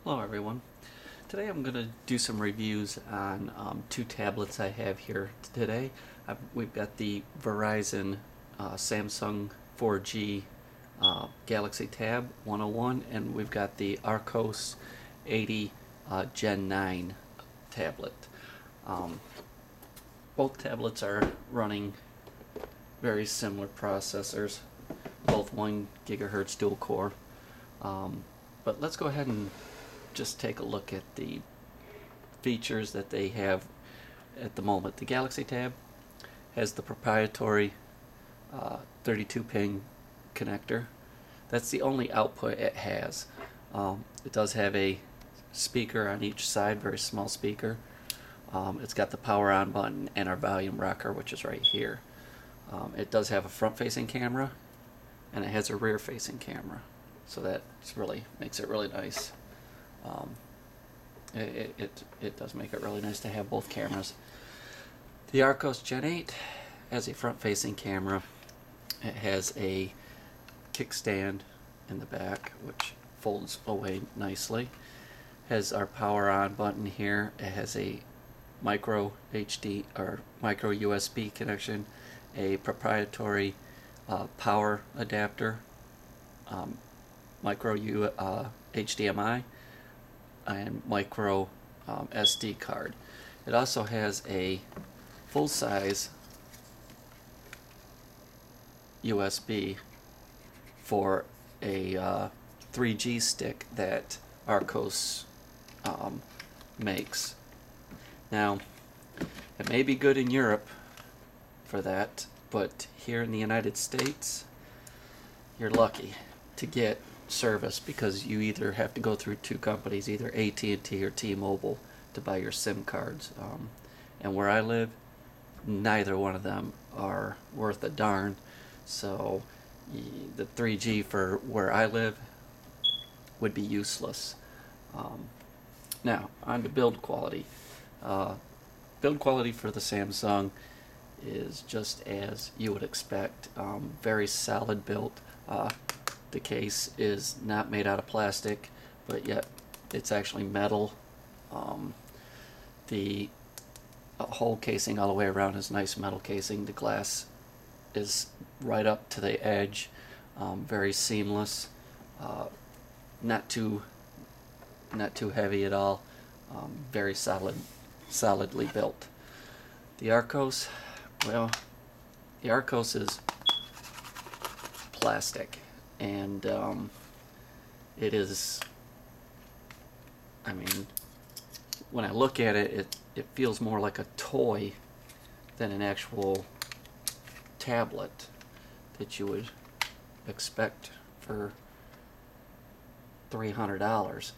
Hello everyone. Today I'm going to do some reviews on two tablets I have here today. We've got the Verizon Samsung 4G Galaxy Tab 101, and we've got the Archos 80 Gen 9 tablet. Both tablets are running very similar processors, both 1 gigahertz dual core. But let's go ahead and just take a look at the features that they have at the moment. The Galaxy Tab has the proprietary 32-pin connector. That's the only output it has. It does have a speaker on each side, very small speaker. It's got the power on button and our volume rocker, which is right here. It does have a front-facing camera, and it has a rear-facing camera, so that really makes it really nice. It does make it really nice to have both cameras. The Archos Gen 8 has a front-facing camera. It has a kickstand in the back, which folds away nicely. Has our power on button here. It has a micro HD or micro USB connection, a proprietary power adapter, micro HDMI, and micro SD card. It also has a full-size USB for a 3G stick that Archos makes. Now, it may be good in Europe for that, but here in the United States, you're lucky to get service, because you either have to go through two companies, either AT&T or T-Mobile, to buy your SIM cards. And where I live, neither one of them are worth a darn. So the 3G for where I live would be useless. Now, on to build quality. Build quality for the Samsung is just as you would expect. Very solid build. The case is not made out of plastic, but yet it's actually metal. The whole casing all the way around is nice metal casing. The glass is right up to the edge, very seamless, not too heavy at all, very solidly built. The Archos, well, the Archos is plastic, and it is, I mean, when I look at it, it feels more like a toy than an actual tablet that you would expect for $300.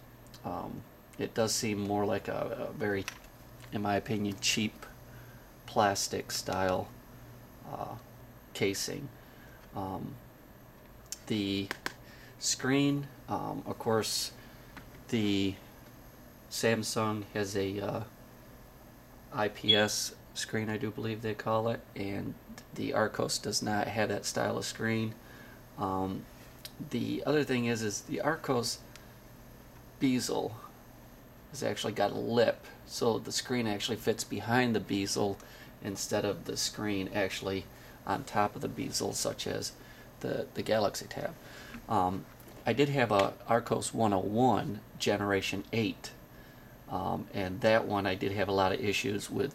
It does seem more like a very, in my opinion, cheap plastic style casing. The screen, of course, the Samsung has a IPS screen, I do believe they call it, and the Archos does not have that style of screen. The other thing is the Archos bezel has actually got a lip, so the screen actually fits behind the bezel instead of the screen actually on top of the bezel, such as the Galaxy Tab. I did have a Archos 101 Generation 8, and that one I did have a lot of issues with.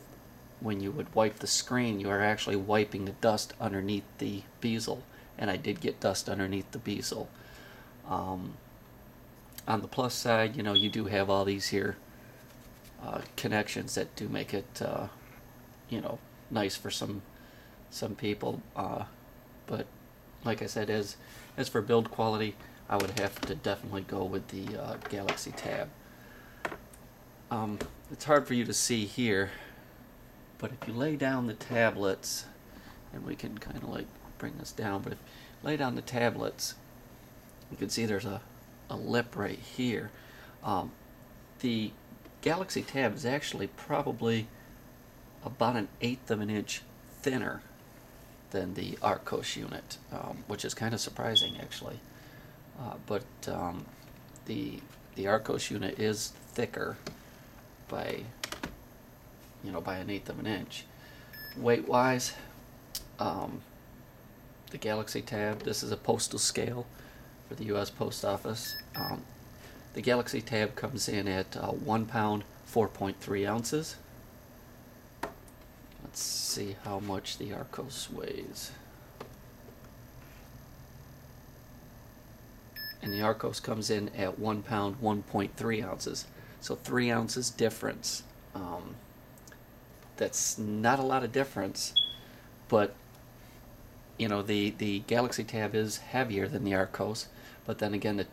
When you would wipe the screen, you are actually wiping the dust underneath the bezel, and I did get dust underneath the bezel. On the plus side, you know, you do have all these here connections that do make it, you know, nice for some people. But like I said, as for build quality, I would have to definitely go with the Galaxy Tab. It's hard for you to see here, but if you lay down the tablets, and we can kind of like bring this down, but if you lay down the tablets, you can see there's a lip right here. The Galaxy Tab is actually probably about 1/8 of an inch thinner than the Archos unit, which is kind of surprising actually. But the the Archos unit is thicker by by 1/8 of an inch. Weight wise, the Galaxy Tab, this is a postal scale for the US Post Office. The Galaxy Tab comes in at 1 pound 4.3 ounces. Let's see how much the Archos weighs. And the Archos comes in at 1 pound 1.3 ounces. So 3 ounces difference. That's not a lot of difference, but the Galaxy Tab is heavier than the Archos, but then again,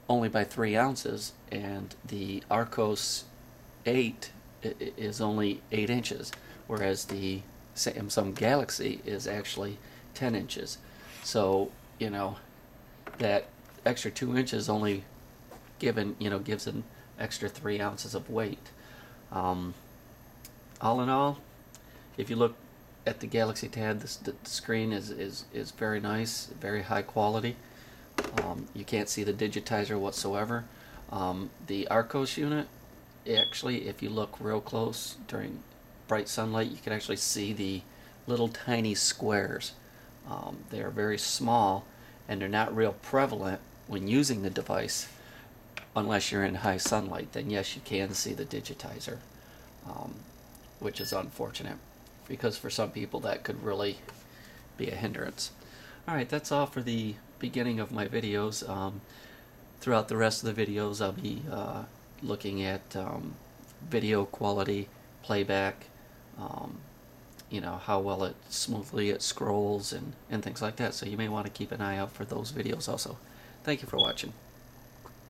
only by 3 ounces, and the Archos 8 is only 8 inches, whereas the Samsung Galaxy is actually 10 inches. So, that extra 2 inches only gives an extra 3 ounces of weight. All in all, if you look at the Galaxy Tab, the screen is very nice, very high quality. You can't see the digitizer whatsoever. The Archos unit, actually, if you look real close during bright sunlight, you can actually see the little tiny squares. They are very small, and they're not real prevalent when using the device, unless you're in high sunlight. Then yes, you can see the digitizer, which is unfortunate, because for some people that could really be a hindrance. Alright, that's all for the beginning of my videos. Throughout the rest of the videos, I'll be looking at video quality, playback, how well smoothly it scrolls, and things like that. So you may want to keep an eye out for those videos also. Thank you for watching.